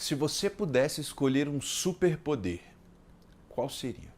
Se você pudesse escolher um superpoder, qual seria?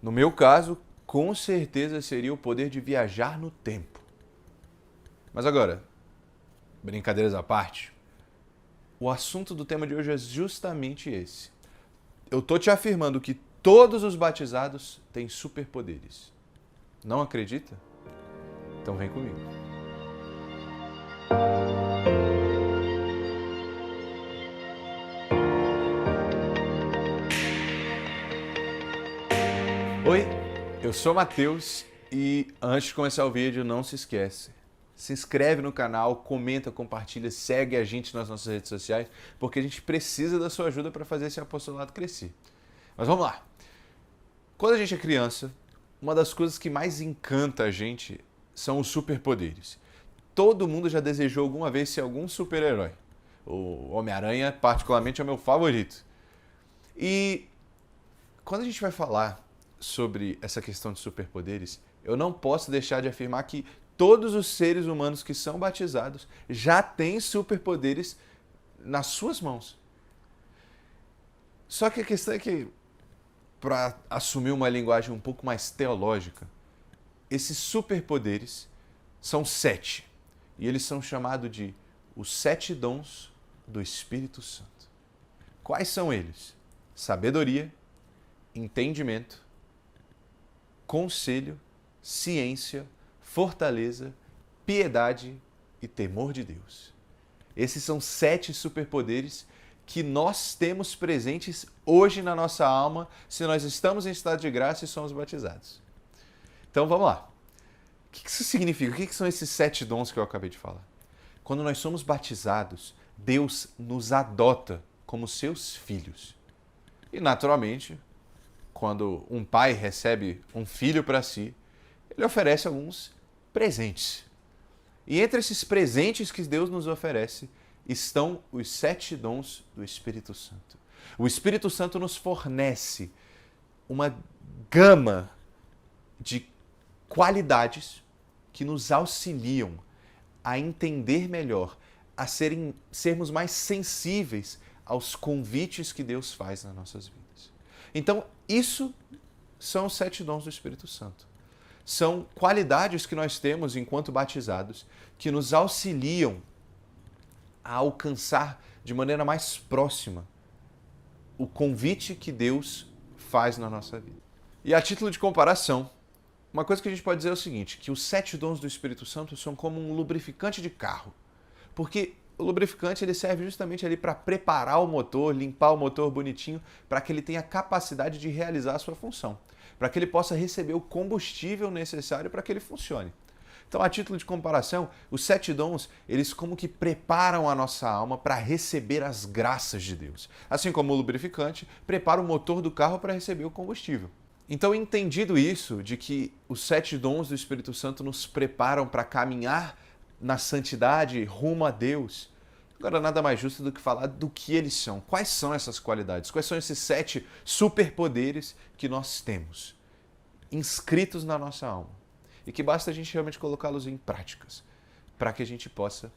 No meu caso, com certeza seria o poder de viajar no tempo. Mas agora, brincadeiras à parte, o assunto do tema de hoje é justamente esse. Eu tô te afirmando que todos os batizados têm superpoderes. Não acredita? Então vem comigo. Oi, eu sou Matheus e antes de começar o vídeo, não se esquece. Se inscreve no canal, comenta, compartilha, segue a gente nas nossas redes sociais, porque a gente precisa da sua ajuda para fazer esse apostolado crescer. Mas vamos lá. Quando a gente é criança, uma das coisas que mais encanta a gente são os superpoderes. Todo mundo já desejou alguma vez ser algum super-herói. O Homem-Aranha, particularmente, é o meu favorito. E quando a gente vai falar sobre essa questão de superpoderes, eu não posso deixar de afirmar que todos os seres humanos que são batizados já têm superpoderes nas suas mãos. Só que a questão é que, para assumir uma linguagem um pouco mais teológica, esses superpoderes são 7. E eles são chamados de os 7 dons do Espírito Santo. Quais são eles? Sabedoria, entendimento, conselho, ciência, fortaleza, piedade e temor de Deus. Esses são 7 superpoderes que nós temos presentes hoje na nossa alma se nós estamos em estado de graça e somos batizados. Então vamos lá. O que isso significa? O que são esses 7 dons que eu acabei de falar? Quando nós somos batizados, Deus nos adota como seus filhos. E naturalmente, quando um pai recebe um filho para si, ele oferece alguns presentes. E entre esses presentes que Deus nos oferece estão os 7 dons do Espírito Santo. O Espírito Santo nos fornece uma gama de qualidades que nos auxiliam a entender melhor, a sermos mais sensíveis aos convites que Deus faz nas nossas vidas. Então, isso são os 7 dons do Espírito Santo. São qualidades que nós temos enquanto batizados que nos auxiliam a alcançar de maneira mais próxima o convite que Deus faz na nossa vida. E a título de comparação, uma coisa que a gente pode dizer é o seguinte, que os 7 dons do Espírito Santo são como um lubrificante de carro. Porque o lubrificante ele serve justamente ali para preparar o motor, limpar o motor bonitinho, para que ele tenha capacidade de realizar a sua função, para que ele possa receber o combustível necessário para que ele funcione. Então, a título de comparação, os 7 dons, eles como que preparam a nossa alma para receber as graças de Deus. Assim como o lubrificante prepara o motor do carro para receber o combustível. Então, entendido isso, de que os 7 dons do Espírito Santo nos preparam para caminhar na santidade rumo a Deus, agora nada mais justo do que falar do que eles são. Quais são essas qualidades? Quais são esses 7 superpoderes que nós temos inscritos na nossa alma? E que basta a gente realmente colocá-los em práticas para que a gente possa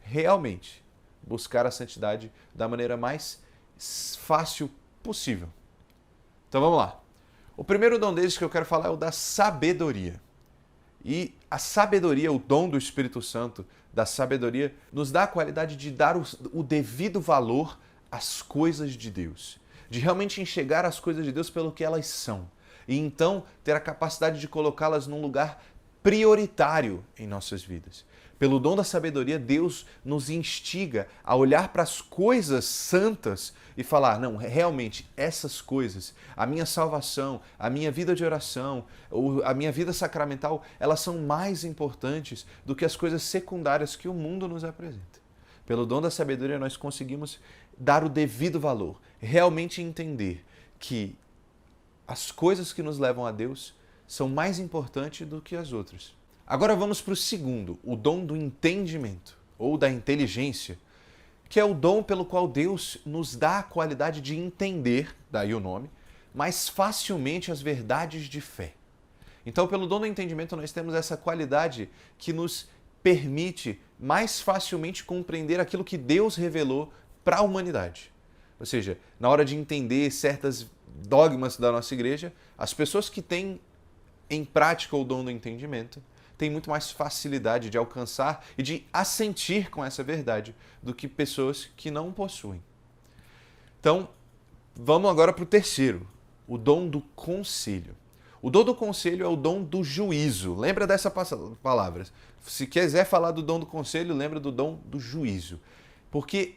realmente buscar a santidade da maneira mais fácil possível. Então vamos lá. O primeiro dom deles que eu quero falar é o da sabedoria. E a sabedoria, o dom do Espírito Santo, da sabedoria, nos dá a qualidade de dar o devido valor às coisas de Deus. De realmente enxergar as coisas de Deus pelo que elas são. E então ter a capacidade de colocá-las num lugar prioritário em nossas vidas. Pelo dom da sabedoria, Deus nos instiga a olhar para as coisas santas e falar, não, realmente, essas coisas, a minha salvação, a minha vida de oração, a minha vida sacramental, elas são mais importantes do que as coisas secundárias que o mundo nos apresenta. Pelo dom da sabedoria, nós conseguimos dar o devido valor, realmente entender que as coisas que nos levam a Deus são mais importantes do que as outras. Agora vamos para o segundo, o dom do entendimento, ou da inteligência, que é o dom pelo qual Deus nos dá a qualidade de entender, daí o nome, mais facilmente as verdades de fé. Então, pelo dom do entendimento, nós temos essa qualidade que nos permite mais facilmente compreender aquilo que Deus revelou para a humanidade. Ou seja, na hora de entender certas dogmas da nossa igreja, as pessoas que têm em prática o dom do entendimento têm muito mais facilidade de alcançar e de assentir com essa verdade do que pessoas que não possuem. Então, vamos agora para o terceiro, o dom do conselho. O dom do conselho é o dom do juízo. Lembra dessa palavra. Se quiser falar do dom do conselho, lembra do dom do juízo. Porque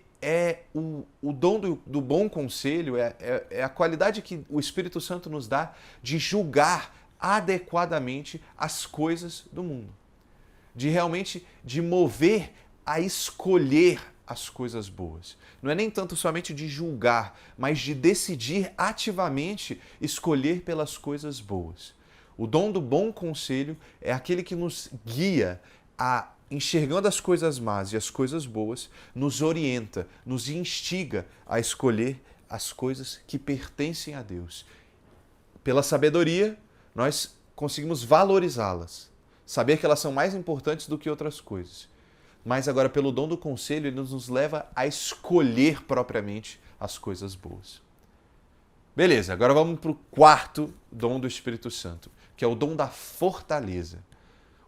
o dom do bom conselho é a qualidade que o Espírito Santo nos dá de julgar adequadamente as coisas do mundo. De realmente de mover a escolher as coisas boas. Não é nem tanto somente de julgar, mas de decidir ativamente escolher pelas coisas boas. O dom do bom conselho é aquele que nos guia a, enxergando as coisas más e as coisas boas, nos orienta, nos instiga a escolher as coisas que pertencem a Deus. Pela sabedoria, nós conseguimos valorizá-las, saber que elas são mais importantes do que outras coisas. Mas agora, pelo dom do conselho, ele nos leva a escolher propriamente as coisas boas. Beleza, agora vamos para o quarto dom do Espírito Santo, que é o dom da fortaleza.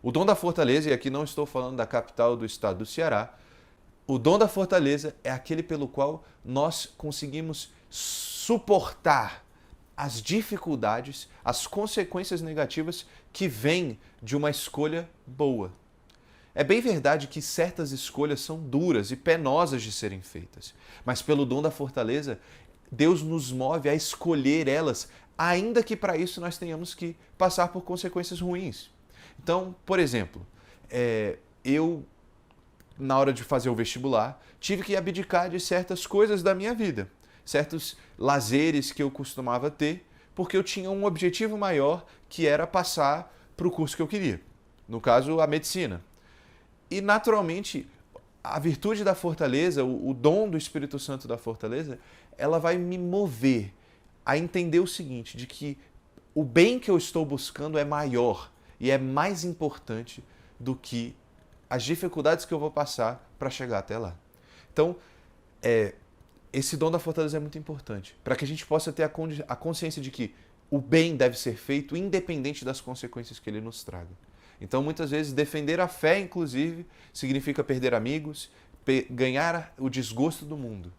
O dom da fortaleza, e aqui não estou falando da capital do estado do Ceará, o dom da fortaleza é aquele pelo qual nós conseguimos suportar as dificuldades, as consequências negativas que vêm de uma escolha boa. É bem verdade que certas escolhas são duras e penosas de serem feitas, mas pelo dom da fortaleza, Deus nos move a escolher elas, ainda que para isso nós tenhamos que passar por consequências ruins. Então, por exemplo, eu, na hora de fazer o vestibular, tive que abdicar de certas coisas da minha vida, certos lazeres que eu costumava ter, porque eu tinha um objetivo maior, que era passar para o curso que eu queria, no caso, a medicina. E, naturalmente, a virtude da fortaleza, o dom do Espírito Santo da fortaleza, ela vai me mover a entender o seguinte, de que o bem que eu estou buscando é maior e é mais importante do que as dificuldades que eu vou passar para chegar até lá. Então, esse dom da fortaleza é muito importante, para que a gente possa ter a consciência de que o bem deve ser feito independente das consequências que ele nos traga. Então, muitas vezes, defender a fé, inclusive, significa perder amigos, ganhar o desgosto do mundo.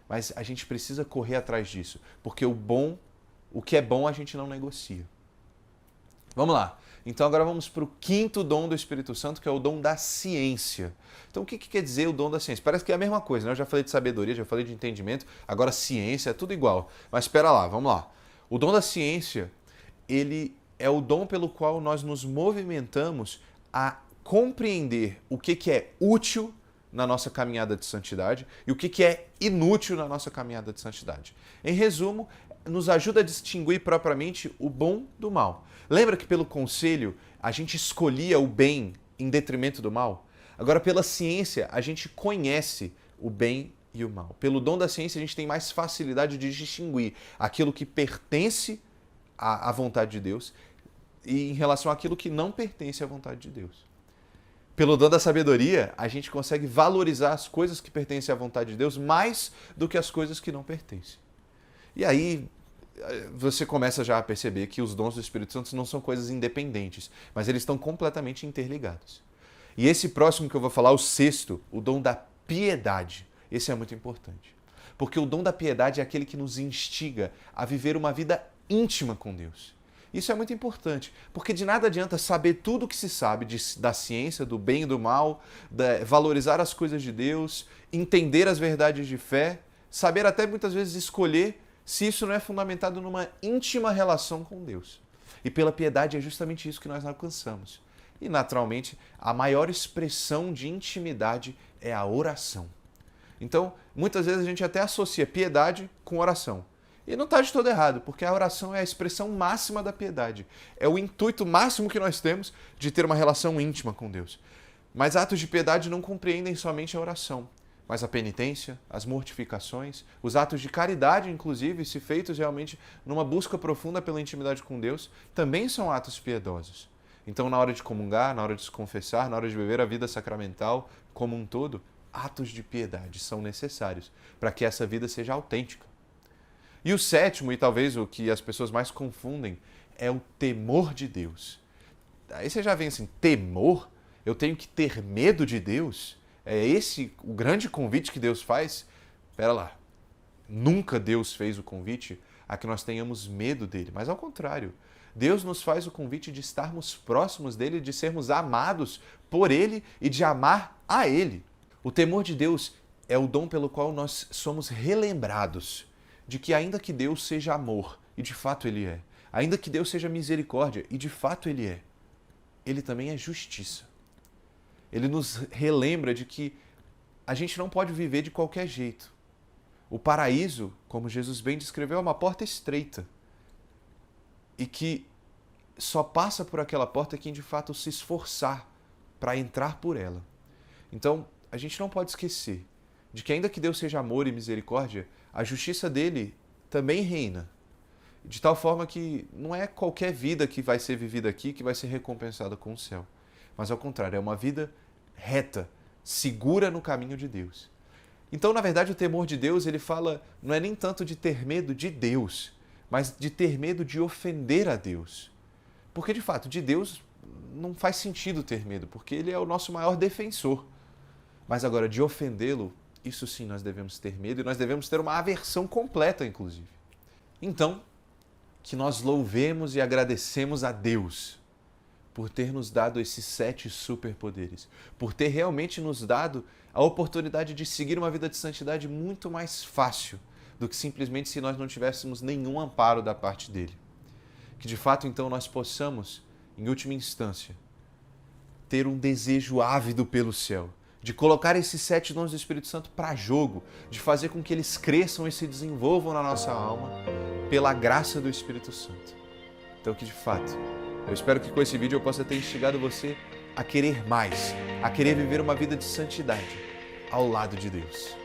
Mas a gente precisa correr atrás disso, porque o que é bom a gente não negocia. Vamos lá. Então, agora vamos para o quinto dom do Espírito Santo, que é o dom da ciência. Então, o que quer dizer o dom da ciência? Parece que é a mesma coisa, né? Eu já falei de sabedoria, já falei de entendimento, agora ciência, é tudo igual. Mas espera lá, vamos lá. O dom da ciência, ele é o dom pelo qual nós nos movimentamos a compreender o que é útil na nossa caminhada de santidade e o que é inútil na nossa caminhada de santidade. Em resumo, nos ajuda a distinguir propriamente o bom do mal. Lembra que pelo conselho a gente escolhia o bem em detrimento do mal? Agora, pela ciência, a gente conhece o bem e o mal. Pelo dom da ciência, a gente tem mais facilidade de distinguir aquilo que pertence à vontade de Deus e em relação àquilo que não pertence à vontade de Deus. Pelo dom da sabedoria, a gente consegue valorizar as coisas que pertencem à vontade de Deus mais do que as coisas que não pertencem. E aí você começa já a perceber que os dons do Espírito Santo não são coisas independentes, mas eles estão completamente interligados. E esse próximo que eu vou falar, o sexto, o dom da piedade, esse é muito importante. Porque o dom da piedade é aquele que nos instiga a viver uma vida íntima com Deus. Isso é muito importante, porque de nada adianta saber tudo o que se sabe da ciência, do bem e do mal, valorizar as coisas de Deus, entender as verdades de fé, saber até muitas vezes escolher se isso não é fundamentado numa íntima relação com Deus. E pela piedade é justamente isso que nós alcançamos. E naturalmente, a maior expressão de intimidade é a oração. Então, muitas vezes a gente até associa piedade com oração. E não está de todo errado, porque a oração é a expressão máxima da piedade. É o intuito máximo que nós temos de ter uma relação íntima com Deus. Mas atos de piedade não compreendem somente a oração, mas a penitência, as mortificações, os atos de caridade, inclusive, se feitos realmente numa busca profunda pela intimidade com Deus, também são atos piedosos. Então, na hora de comungar, na hora de se confessar, na hora de viver a vida sacramental como um todo, atos de piedade são necessários para que essa vida seja autêntica. E o sétimo, e talvez o que as pessoas mais confundem, é o temor de Deus. Aí você já vem assim, temor? Eu tenho que ter medo de Deus? É esse o grande convite que Deus faz? Espera lá, nunca Deus fez o convite a que nós tenhamos medo dele, mas ao contrário, Deus nos faz o convite de estarmos próximos dele, de sermos amados por ele e de amar a ele. O temor de Deus é o dom pelo qual nós somos relembrados de que ainda que Deus seja amor, e de fato ele é, ainda que Deus seja misericórdia, e de fato ele é, ele também é justiça. Ele nos relembra de que a gente não pode viver de qualquer jeito. O paraíso, como Jesus bem descreveu, é uma porta estreita. E que só passa por aquela porta quem de fato se esforçar para entrar por ela. Então, a gente não pode esquecer de que ainda que Deus seja amor e misericórdia, a justiça dele também reina. De tal forma que não é qualquer vida que vai ser vivida aqui que vai ser recompensada com o céu. Mas ao contrário, é uma vida reta, segura no caminho de Deus. Então, na verdade, o temor de Deus, ele fala, não é nem tanto de ter medo de Deus, mas de ter medo de ofender a Deus. Porque, de fato, de Deus não faz sentido ter medo, porque ele é o nosso maior defensor. Mas agora, de ofendê-lo, isso sim nós devemos ter medo e nós devemos ter uma aversão completa, inclusive. Então, que nós louvemos e agradecemos a Deus por ter nos dado esses 7 superpoderes, por ter realmente nos dado a oportunidade de seguir uma vida de santidade muito mais fácil do que simplesmente se nós não tivéssemos nenhum amparo da parte dele. Que de fato então nós possamos, em última instância, ter um desejo ávido pelo céu, de colocar esses 7 dons do Espírito Santo para jogo, de fazer com que eles cresçam e se desenvolvam na nossa alma pela graça do Espírito Santo. Então que de fato, eu espero que com esse vídeo eu possa ter instigado você a querer mais, a querer viver uma vida de santidade ao lado de Deus.